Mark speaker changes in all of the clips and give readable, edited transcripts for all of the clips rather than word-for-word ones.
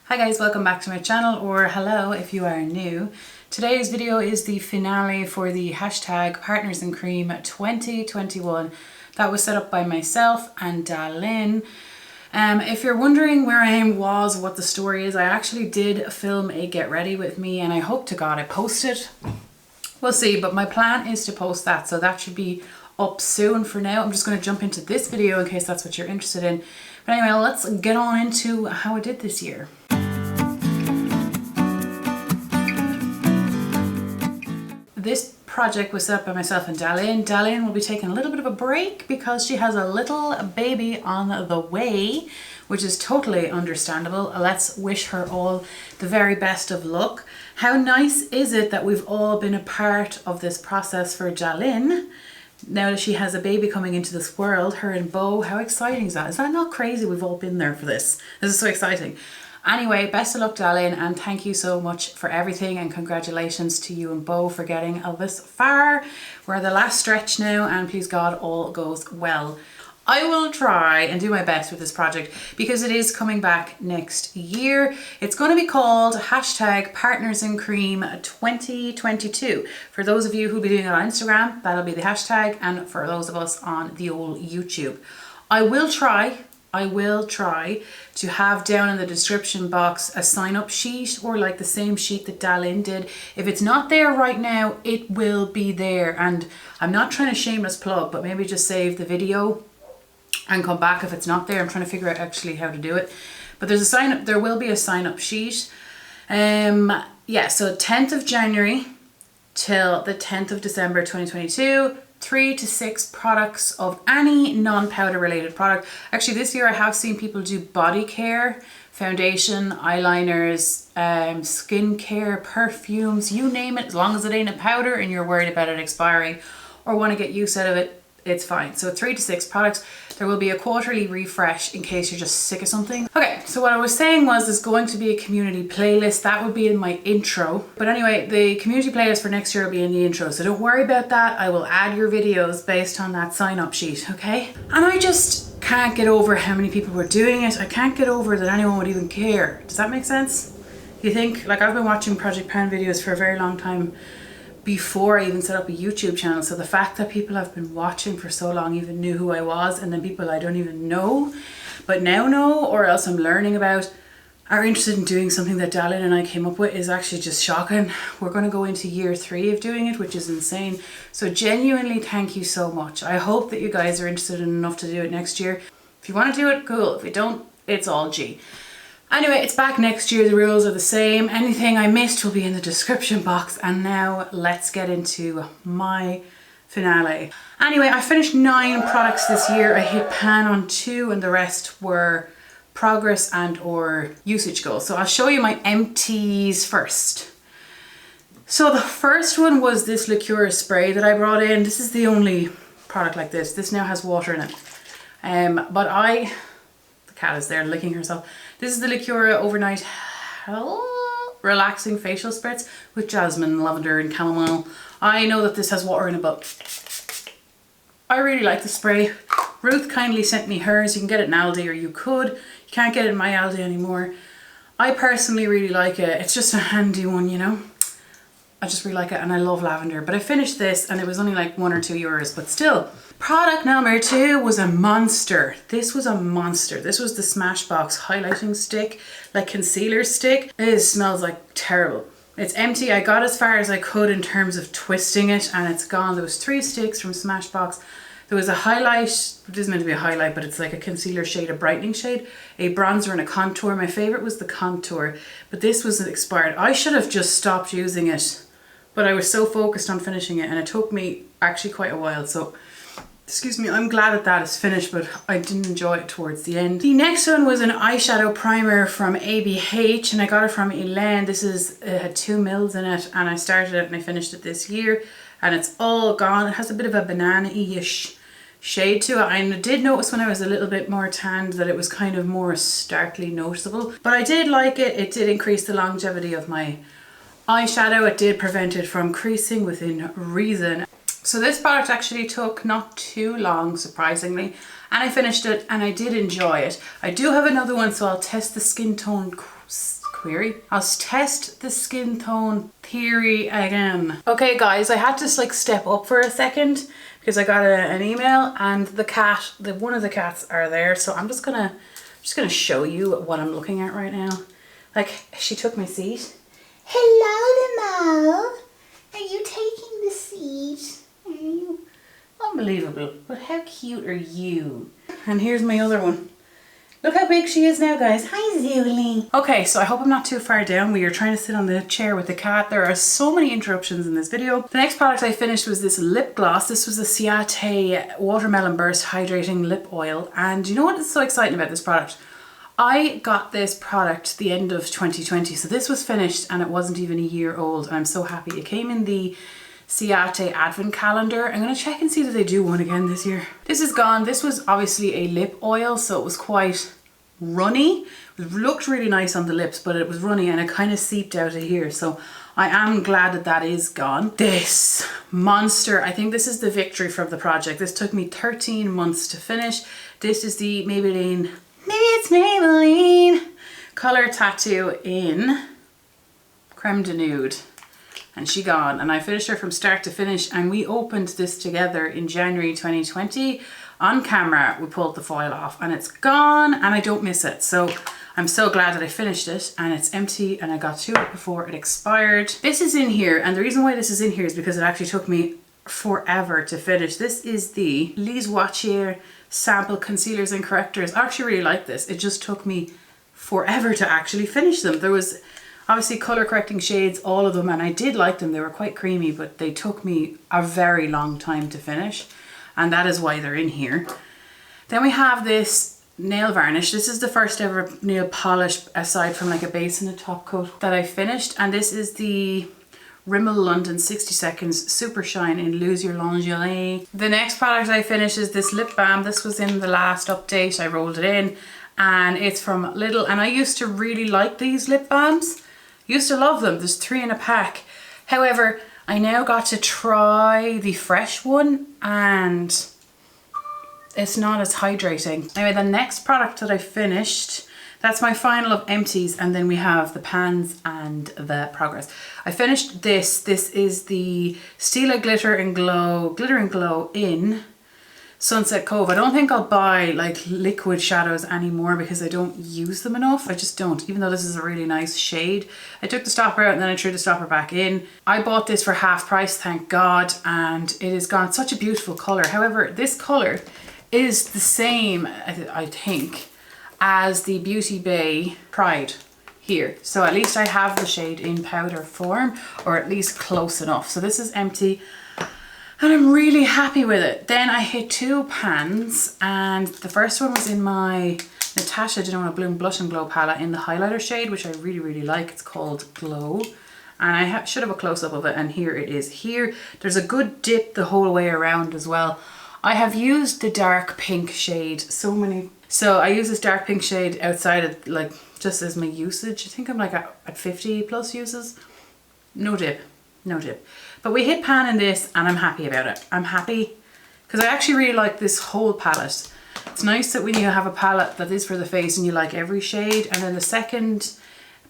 Speaker 1: Hi guys, welcome back to my channel, or hello if you are new. Today's video is the finale for the hashtag Partners in Cream 2021 that was set up by myself and DaLin. If you're wondering where I was, what the story is, I actually did film a get ready with me and I hope to God I post it. We'll see, but my plan is to post that, so that should be up soon. For now, I'm just going to jump into this video in case that's what you're interested in. But anyway, let's get on into how I did this year. This project was set up by myself and DaLin. DaLin will be taking a little bit of a break because she has a little baby on the way, which is totally understandable. Let's wish her all the very best of luck. How nice is it that we've all been a part of this process for DaLin? Now that she has a baby coming into this world, her and Beau, how exciting is that? Is that not crazy? We've all been there for this. This is so exciting. Anyway, best of luck, DaLin, and thank you so much for everything, and congratulations to you and Beau for getting this far. We're at the last stretch now, and please God, all goes well. I will try and do my best with this project because it is coming back next year. It's going to be called hashtag Partners in Cream 2022. For those of you who'll be doing it on Instagram, that'll be the hashtag, and for those of us on the old YouTube. I will try to have down in the description box a sign up sheet, or like the same sheet that DaLin did. If it's not there right now, it will be there. And I'm not trying to shameless plug, but maybe just save the video and come back if it's not there. I'm trying to figure out actually how to do it. But there's a sign up, there will be a sign up sheet. Yeah, so 10th of January till the 10th of December 2022. 3 to 6 products of any non-powder related product. Actually, this year I have seen people do body care, foundation, eyeliners, skincare, perfumes, you name it. As long as it ain't a powder and you're worried about it expiring or want to get use out of it, it's fine. So 3 to 6 products. There will be a quarterly refresh in case you're just sick of something. Okay, so what I was saying was there's going to be a community playlist. That would be in my intro. But anyway, the community playlist for next year will be in the intro. So don't worry about that. I will add your videos based on that sign up sheet, okay? And I just can't get over how many people were doing it. I can't get over that anyone would even care. Does that make sense? You think, like, I've been watching Project Pan videos for a very long time before I even set up a YouTube channel. So the fact that people have been watching for so long even knew who I was, and then people I don't even know but now know, or else I'm learning about, are interested in doing something that DaLin and I came up with, is actually just shocking. We're going to go into year 3 of doing it, which is insane. So genuinely thank you so much. I hope that you guys are interested enough to do it next year. If you want to do it, cool. If you don't, it's all G. Anyway, it's back next year. The rules are the same. Anything I missed will be in the description box. And now let's get into my finale. Anyway, I finished 9 products this year. I hit pan on 2 and the rest were progress and or usage goals. So I'll show you my empties first. So the first one was this liqueur spray that I brought in. This is the only product like this. This now has water in it. The cat is there licking herself. This is the Liqueur Overnight Relaxing Facial Spritz with jasmine, lavender and chamomile. I know that this has water in it, but I really like the spray. Ruth kindly sent me hers. You can get it in Aldi, or you could. You can't get it in my Aldi anymore. I personally really like it. It's just a handy one, you know. I just really like it, and I love lavender. But I finished this and it was only like €1 or €2, but still. Product number 2 was a monster. This was a monster. This was the Smashbox highlighting stick, like concealer stick. It smells like terrible. It's empty. I got as far as I could in terms of twisting it and it's gone. There was 3 sticks from Smashbox. There was a highlight. It isn't meant to be a highlight, but it's like a concealer shade, a brightening shade, a bronzer and a contour. My favorite was the contour, but this was expired. I should have just stopped using it, but I was so focused on finishing it and it took me actually quite a while. So excuse me, I'm glad that that is finished, but I didn't enjoy it towards the end. The next one was an eyeshadow primer from ABH, and I got it from Elaine. This is, it had 2 mils in it, and I started it and I finished it this year, and it's all gone. It has a bit of a banana-ish shade to it. I did notice when I was a little bit more tanned that it was kind of more starkly noticeable, but I did like it. It did increase the longevity of my eyeshadow. It did prevent it from creasing within reason. So this product actually took not too long, surprisingly, and I finished it and I did enjoy it. I do have another one, so I'll test the skin tone query. I'll test the skin tone theory again. Okay guys, I had to like step up for a second because I got an email and the cat, one of the cats are there. So I'm just gonna show you what I'm looking at right now. Like, she took my seat. Hello, Limo. Are you taking the seat? Are you? Unbelievable. But how cute are you? And here's my other one. Look how big she is now, guys. Hi, Zuli. Okay, so I hope I'm not too far down. We are trying to sit on the chair with the cat. There are so many interruptions in this video. The next product I finished was this lip gloss. This was the Ciate Watermelon Burst Hydrating Lip Oil. And you know what is so exciting about this product? I got this product the end of 2020. So this was finished and it wasn't even a year old. And I'm so happy. It came in the Ciate Advent Calendar. I'm going to check and see that they do one again this year. This is gone. This was obviously a lip oil, so it was quite runny. It looked really nice on the lips, but it was runny and it kind of seeped out of here. So I am glad that that is gone. This monster, I think this is the victory from the project. This took me 13 months to finish. This is the Maybelline, maybe it's Maybelline, Color Tattoo in Creme de Nude. And she gone, and I finished her from start to finish, and we opened this together in January 2020 on camera. We pulled the foil off and it's gone and I don't miss it. So I'm so glad that I finished it and it's empty and I got to it before it expired. This is in here, and the reason why this is in here is because it actually took me forever to finish. This is the Lise Wattier Sample Concealers and Correctors. I actually really like this. It just took me forever to actually finish them. There was obviously color correcting shades, all of them, and I did like them. They were quite creamy, but they took me a very long time to finish, and that is why they're in here. Then we have this nail varnish. This is the first ever nail polish aside from like a base and a top coat that I finished, and this is the Rimmel London 60 Seconds Super Shine in Lose Your Lingerie. The next product I finished is this lip balm. This was in the last update. I rolled it in and it's from Lidl, and I used to really like these lip balms. Used to love them. There's 3 in a pack. However, I now got to try the fresh one and it's not as hydrating. Anyway, the next product that I finished, that's my final of empties, and then we have the pans and the progress. I finished this. This is the Stila Glitter and Glow in Sunset Cove. I don't think I'll buy like liquid shadows anymore because I don't use them enough. I just don't, even though this is a really nice shade. I took the stopper out and then I threw the stopper back in. I bought this for half price, thank God, and it has gone such a beautiful color. However, this color is the same, I think, as the Beauty Bay Pride here. So at least I have the shade in powder form, or at least close enough. So this is empty. And I'm really happy with it. Then I hit 2 pans, and the first one was in my Natasha Denona Bloom Blush and Glow palette in the highlighter shade, which I really, really like. It's called Glow. And I should have a close-up of it, and here it is. Here, there's a good dip the whole way around as well. I have used the dark pink shade so I use this dark pink shade outside of, like, just as my usage. I think I'm like at 50 plus uses. No dip, no dip. But we hit pan in this and I'm happy about it. I'm happy because I actually really like this whole palette. It's nice that when you have a palette that is for the face and you like every shade. And then the second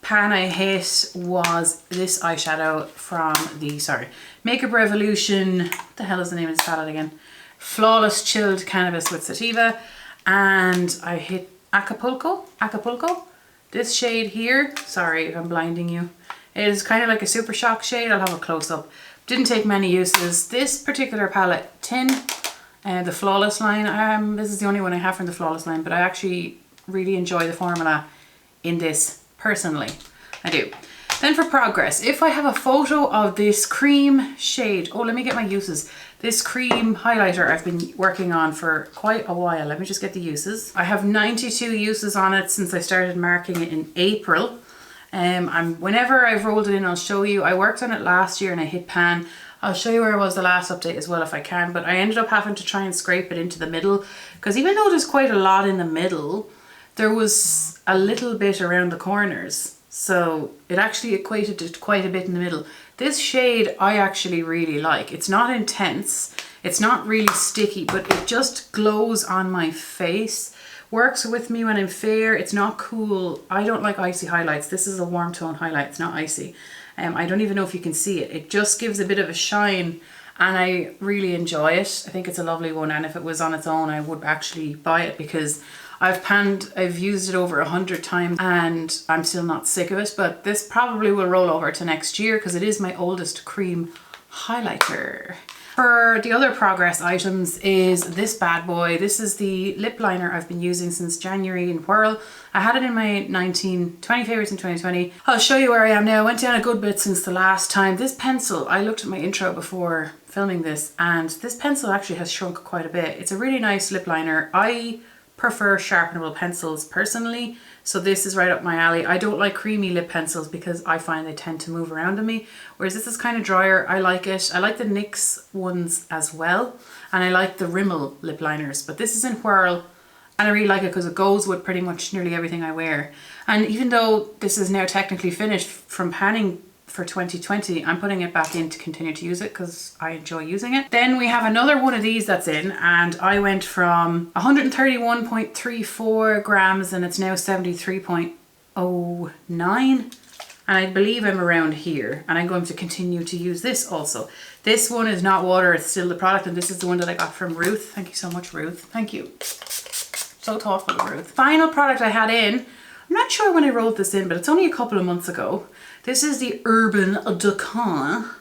Speaker 1: pan I hit was this eyeshadow from the, Makeup Revolution, what the hell is the name of this palette again? Flawless Chilled Cannabis with Sativa. And I hit Acapulco, this shade here. Sorry if I'm blinding you. It is kind of like a Super Shock shade. I'll have a close up. Didn't take many uses. This particular palette, Tin, the Flawless line, this is the only one I have from the Flawless line, but I actually really enjoy the formula in this personally. I do. Then for Progress, if I have a photo of this cream shade, oh, let me get my uses. This cream highlighter I've been working on for quite a while. Let me just get the uses. I have 92 uses on it since I started marking it in April. Whenever I've rolled it in, I'll show you. I worked on it last year and I hit pan. I'll show you where I was the last update as well if I can, but I ended up having to try and scrape it into the middle because even though there's quite a lot in the middle, there was a little bit around the corners. So it actually equated to quite a bit in the middle. This shade I actually really like. It's not intense, it's not really sticky, but it just glows on my face Works with me when I'm fair. It's not cool. I don't like icy highlights. This is a warm tone highlight. It's not icy. I don't even know if you can see it. It just gives a bit of a shine and I really enjoy it. I think it's a lovely one, and if it was on its own I would actually buy it because I've used it over 100 times and I'm still not sick of it, but this probably will roll over to next year because it is my oldest cream highlighter. For the other progress items is this bad boy. This is the lip liner I've been using since January in Whirl. I had it in my 20 favorites in 2020. I'll show you where I am now. I went down a good bit since the last time. This pencil, I looked at my intro before filming this, and this pencil actually has shrunk quite a bit. It's a really nice lip liner. I prefer sharpenable pencils personally, so this is right up my alley. I don't like creamy lip pencils because I find they tend to move around on me, whereas this is kind of drier. I like it. I like the NYX ones as well, and I like the Rimmel lip liners, but this is in Whirl and I really like it because it goes with pretty much nearly everything I wear. And even though this is now technically finished from panning for 2020, I'm putting it back in to continue to use it because I enjoy using it. Then we have another one of these that's in, and I went from 131.34 grams and it's now 73.09, and I believe I'm around here, and I'm going to continue to use this also. This one is not water, it's still the product, and this is the one that I got from Ruth. Thank you so much, Ruth. Thank you. So thoughtful of Ruth. Final product I had in, I'm not sure when I rolled this in, but it's only a couple of months ago. This is the Urban Decor.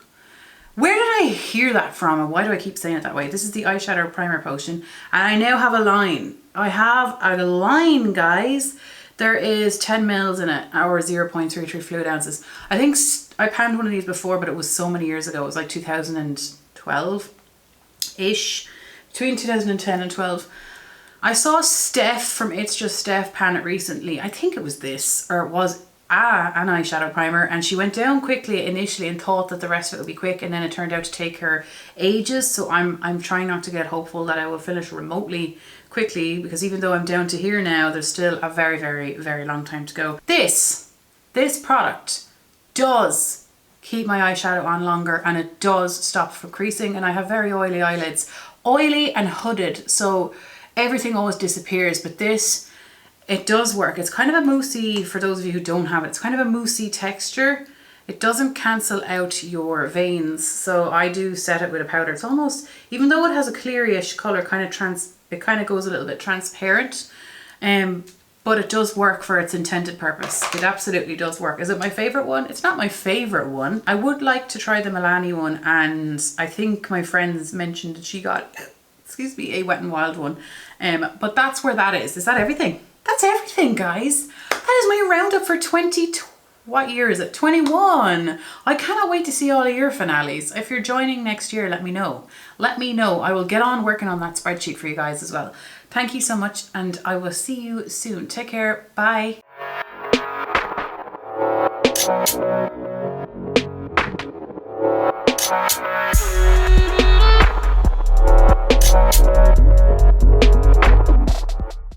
Speaker 1: Where did I hear that from, and why do I keep saying it that way? This is the eyeshadow primer potion, and I now have a line. I have a line, guys. There is 10 mils in it, or 0.33 fluid ounces. I think I panned one of these before, but it was so many years ago. It was like 2012-ish, between 2010 and 12. I saw Steph from It's Just Steph pan it recently. I think it was this, or it was an eyeshadow primer, and she went down quickly initially and thought that the rest of it would be quick, and then it turned out to take her ages. So I'm trying not to get hopeful that I will finish remotely quickly, because even though I'm down to here now, there's still a very, very, very long time to go. This product does keep my eyeshadow on longer, and it does stop from creasing, and I have very oily eyelids. Oily and hooded, so everything always disappears, but this, it does work. It's kind of a moussey, for those of you who don't have it, it's kind of a moussey texture. It doesn't cancel out your veins, so I do set it with a powder. It's almost, even though it has a clearish colour, it kind of goes a little bit transparent, but it does work for its intended purpose. It absolutely does work. Is it my favourite one? It's not my favourite one. I would like to try the Milani one, and I think my friends mentioned that she got, excuse me, a Wet n Wild one, but that's where that is. Is that everything? That's everything, guys. That is my roundup for what year is it? 21. I cannot wait to see all of your finales. If you're joining next year, let me know. Let me know. I will get on working on that spreadsheet for you guys as well. Thank you so much, and I will see you soon. Take care. Bye.